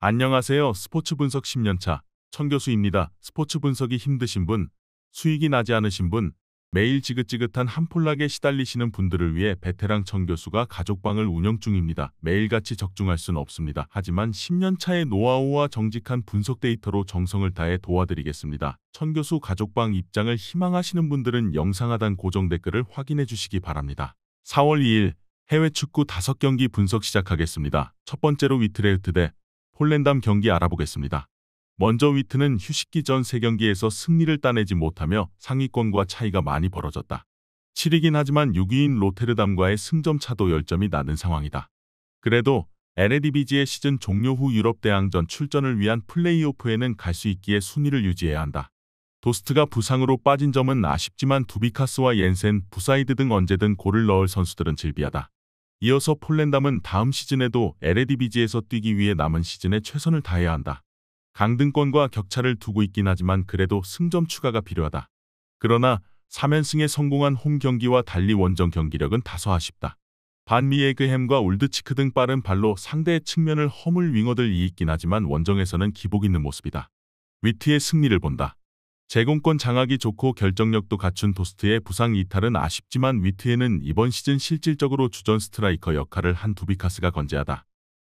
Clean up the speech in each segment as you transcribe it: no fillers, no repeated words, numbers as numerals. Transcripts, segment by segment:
안녕하세요. 스포츠 분석 10년차 천교수입니다. 스포츠 분석이 힘드신 분, 수익이 나지 않으신 분, 매일 지긋지긋한 한 폴락에 시달리시는 분들을 위해 베테랑 천교수가 가족방을 운영 중입니다. 매일같이 적중할 수는 없습니다. 하지만 10년차의 노하우와 정직한 분석 데이터로 정성을 다해 도와드리겠습니다. 천교수 가족방 입장을 희망하시는 분들은 영상 하단 고정 댓글을 확인해 주시기 바랍니다. 4월 2일 해외 축구 5경기 분석 시작하겠습니다. 첫 번째로 위트레흐트 대 폴랜담 경기 알아보겠습니다. 먼저 위트는 휴식기 전 3경기에서 승리를 따내지 못하며 상위권과 차이가 많이 벌어졌다. 7위긴 하지만 6위인 로테르담과의 승점 차도 10점이 나는 상황이다. 그래도 에레디비지의 시즌 종료 후 유럽 대항전 출전을 위한 플레이오프에는 갈 수 있기에 순위를 유지해야 한다. 도스트가 부상으로 빠진 점은 아쉽지만 두비카스와 옌센, 부사이드 등 언제든 골을 넣을 선수들은 질비하다. 이어서 폴랜담은 다음 시즌에도 에레디비지에서 뛰기 위해 남은 시즌에 최선을 다해야 한다. 강등권과 격차를 두고 있긴 하지만 그래도 승점 추가가 필요하다. 그러나 3연승에 성공한 홈 경기와 달리 원정 경기력은 다소 아쉽다. 반미에그햄과 울드치크 등 빠른 발로 상대의 측면을 허물 윙어들이 있긴 하지만 원정에서는 기복 있는 모습이다. 위트의 승리를 본다. 제공권 장악이 좋고 결정력도 갖춘 도스트의 부상 이탈은 아쉽지만 위트에는 이번 시즌 실질적으로 주전 스트라이커 역할을 한 두비카스가 건재하다.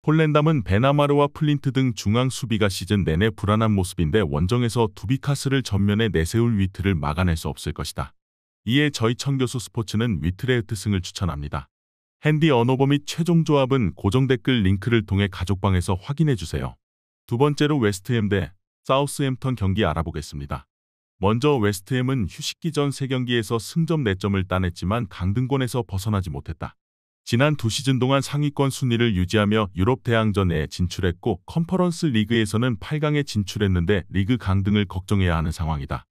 폴랜담은 베나마르와 플린트 등 중앙 수비가 시즌 내내 불안한 모습인데 원정에서 두비카스를 전면에 내세울 위트를 막아낼 수 없을 것이다. 이에 저희 천교수 스포츠는 위트레흐트 승을 추천합니다. 핸디 언어버 및 최종 조합은 고정 댓글 링크를 통해 가족방에서 확인해주세요. 두 번째로 웨스트햄 대 사우스햄턴 경기 알아보겠습니다. 먼저 웨스트햄은 휴식기 전 3경기에서 승점 4점을 따냈지만 강등권에서 벗어나지 못했다. 지난 2시즌 동안 상위권 순위를 유지하며 유럽 대항전에 진출했고 컨퍼런스 리그에서는 8강에 진출했는데 리그 강등을 걱정해야 하는 상황이다.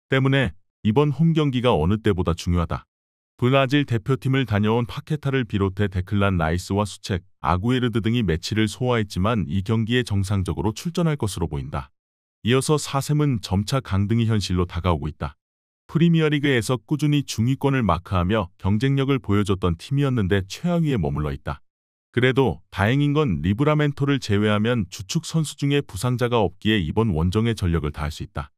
때문에 이번 홈 경기가 어느 때보다 중요하다. 브라질 대표팀을 다녀온 파케타를 비롯해 데클란 라이스와 수책, 아구에르드 등이 매치를 소화했지만 이 경기에 정상적으로 출전할 것으로 보인다. 이어서 사셈은 점차 강등이 현실로 다가오고 있다. 프리미어리그에서 꾸준히 중위권을 마크하며 경쟁력을 보여줬던 팀이었는데 최하위에 머물러 있다. 그래도 다행인 건 리브라멘토를 제외하면 주축 선수 중에 부상자가 없기에 이번 원정의 전력을 다할 수 있다.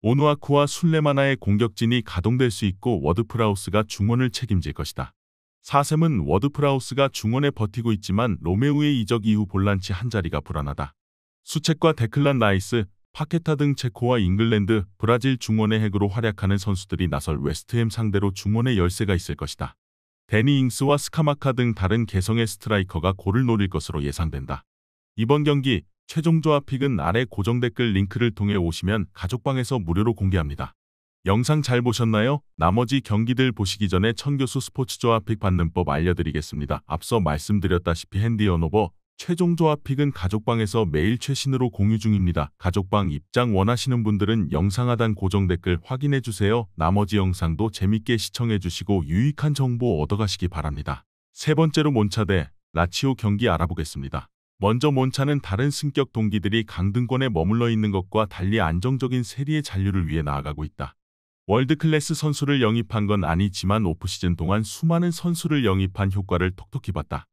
오누아쿠와 술레마나의 공격진이 가동될 수 있고 워드프라우스가 중원을 책임질 것이다. 사셈은 워드프라우스가 중원에 버티고 있지만 로메우의 이적 이후 볼란치 한자리가 불안하다. 수책과 데클란 라이스, 파케타 등 체코와 잉글랜드, 브라질 중원의 핵으로 활약하는 선수들이 나설 웨스트햄 상대로 중원의 열세가 있을 것이다. 데니 잉스와 스카마카 등 다른 개성의 스트라이커가 골을 노릴 것으로 예상된다. 이번 경기 최종 조합 픽은 아래 고정 댓글 링크를 통해 오시면 가족방에서 무료로 공개합니다. 영상 잘 보셨나요? 나머지 경기들 보시기 전에 천교수 스포츠 조합 픽 받는 법 알려드리겠습니다. 앞서 말씀드렸다시피 핸디 언어버 최종 조합 픽은 가족방에서 매일 최신으로 공유 중입니다. 가족방 입장 원하시는 분들은 영상 하단 고정 댓글 확인해주세요. 나머지 영상도 재밌게 시청해주시고 유익한 정보 얻어가시기 바랍니다. 세 번째로 몬차 대 라치오 경기 알아보겠습니다. 먼저 몬차는 다른 승격 동기들이 강등권에 머물러 있는 것과 달리 안정적인 세리의 잔류를 위해 나아가고 있다. 월드클래스 선수를 영입한 건 아니지만 오프시즌 동안 수많은 선수를 영입한 효과를 톡톡히 봤다.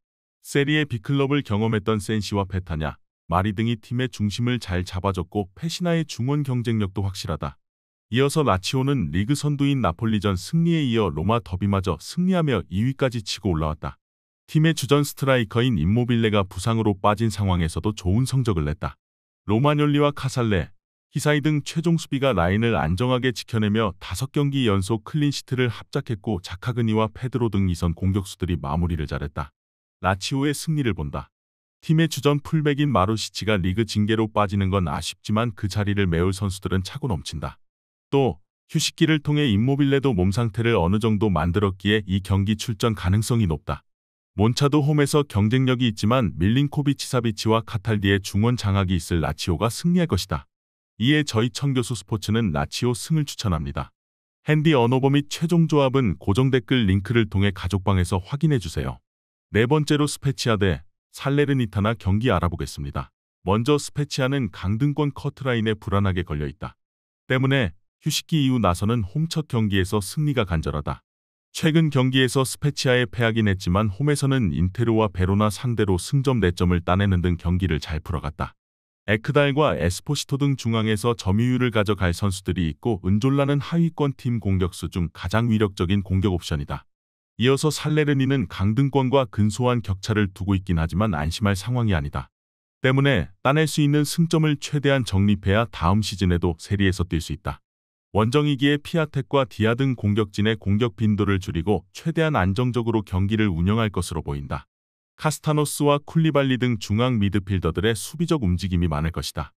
세리의 B클럽을 경험했던 센시와 페타냐, 마리 등이 팀의 중심을 잘 잡아줬고 페시나의 중원 경쟁력도 확실하다. 이어서 라치오는 리그 선두인 나폴리전 승리에 이어 로마 더비마저 승리하며 2위까지 치고 올라왔다. 팀의 주전 스트라이커인 임모빌레가 부상으로 빠진 상황에서도 좋은 성적을 냈다. 로마뇰리와 카살레, 히사이 등 최종 수비가 라인을 안정하게 지켜내며 5경기 연속 클린시트를 합작했고 자카그니와 페드로 등 이선 공격수들이 마무리를 잘했다. 라치오의 승리를 본다. 팀의 주전 풀백인 마루시치가 리그 징계로 빠지는 건 아쉽지만 그 자리를 메울 선수들은 차고 넘친다. 또 휴식기를 통해 임모빌레도 몸 상태를 어느 정도 만들었기에 이 경기 출전 가능성이 높다. 몬차도 홈에서 경쟁력이 있지만 밀린코비치 사비치와 카탈디의 중원 장악이 있을 라치오가 승리할 것이다. 이에 저희 천교수 스포츠는 라치오 승을 추천합니다. 핸디 언어버 및 최종 조합은 고정 댓글 링크를 통해 가족방에서 확인해주세요. 네 번째로 스페치아 대 살레르니타나 경기 알아보겠습니다. 먼저 스페치아는 강등권 커트라인에 불안하게 걸려있다. 때문에 휴식기 이후 나서는 홈 첫 경기에서 승리가 간절하다. 최근 경기에서 스페치아에 패하긴 했지만 홈에서는 인테르와 베로나 상대로 승점 4점을 따내는 등 경기를 잘 풀어갔다. 에크달과 에스포시토 등 중앙에서 점유율을 가져갈 선수들이 있고 은졸라는 하위권 팀 공격수 중 가장 위력적인 공격 옵션이다. 이어서 살레르니는 강등권과 근소한 격차를 두고 있긴 하지만 안심할 상황이 아니다. 때문에 따낼 수 있는 승점을 최대한 적립해야 다음 시즌에도 세리에서 뛸 수 있다. 원정이기에 피아텍과 디아 등 공격진의 공격 빈도를 줄이고 최대한 안정적으로 경기를 운영할 것으로 보인다. 카스타노스와 쿨리발리 등 중앙 미드필더들의 수비적 움직임이 많을 것이다.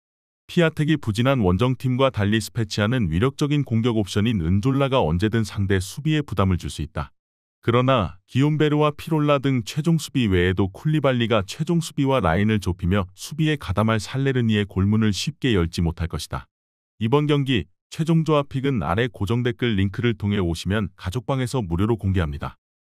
피아텍이 부진한 원정팀과 달리 스페치아는 위력적인 공격 옵션인 은졸라가 언제든 상대 수비에 부담을 줄 수 있다. 그러나 기욤베르와 피롤라 등 최종 수비 외에도 쿨리발리가 최종 수비와 라인을 좁히며 수비에 가담할 살레르니의 골문을 쉽게 열지 못할 것이다. 이번 경기 최종 조합픽은 아래 고정 댓글 링크를 통해 오시면 가족방에서 무료로 공개합니다.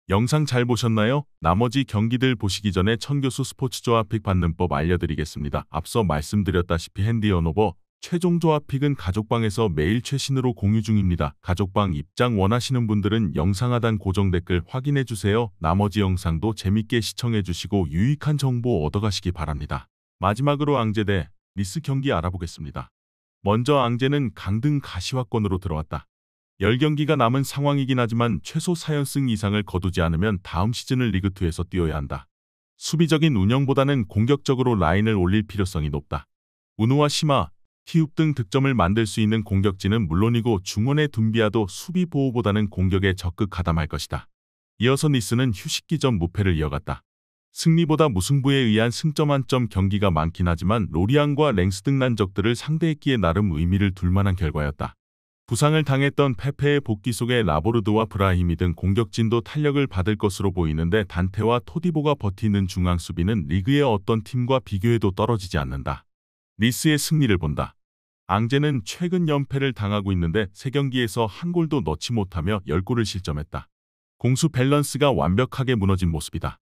영상 잘 보셨나요? 나머지 경기들 보시기 전에 천교수 스포츠 조합픽 받는 법 알려드리겠습니다. 앞서 말씀드렸다시피 핸디 언오버 최종 조합픽은 가족방에서 매일 최신으로 공유 중입니다. 가족방 입장 원하시는 분들은 영상 하단 고정 댓글 확인해주세요. 나머지 영상도 재밌게 시청해주시고 유익한 정보 얻어가시기 바랍니다. 마지막으로 앙제 대 니스 경기 알아보겠습니다. 먼저 앙제는 강등 가시화권으로 들어왔다. 10경기가 남은 상황이긴 하지만 최소 4연승 이상을 거두지 않으면 다음 시즌을 리그2에서 뛰어야 한다. 수비적인 운영보다는 공격적으로 라인을 올릴 필요성이 높다. 우누와 시마, 티웁 등 득점을 만들 수 있는 공격진은 물론이고 중원의 둠비아도 수비 보호보다는 공격에 적극 가담할 것이다. 이어서 니스는 휴식기 전 무패를 이어갔다. 승리보다 무승부에 의한 승점 한 점 경기가 많긴 하지만 로리앙과 랭스 등 난적들을 상대했기에 나름 의미를 둘 만한 결과였다. 부상을 당했던 페페의 복귀 속에 라보르드와 브라힘이 등 공격진도 탄력을 받을 것으로 보이는데 단테와 토디보가 버티는 중앙 수비는 리그의 어떤 팀과 비교해도 떨어지지 않는다. 니스의 승리를 본다. 앙제는 최근 연패를 당하고 있는데 3경기에서 한 골도 넣지 못하며 10골을 실점했다. 공수 밸런스가 완벽하게 무너진 모습이다.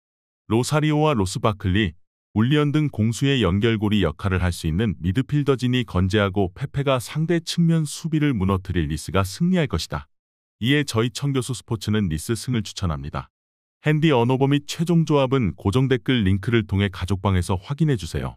로사리오와 로스 바클리, 울리언 등 공수의 연결고리 역할을 할 수 있는 미드필더진이 건재하고 페페가 상대 측면 수비를 무너뜨릴 니스가 승리할 것이다. 이에 저희 천교수 스포츠는 니스 승을 추천합니다. 핸디 언오버 및 최종 조합은 고정 댓글 링크를 통해 가족방에서 확인해주세요.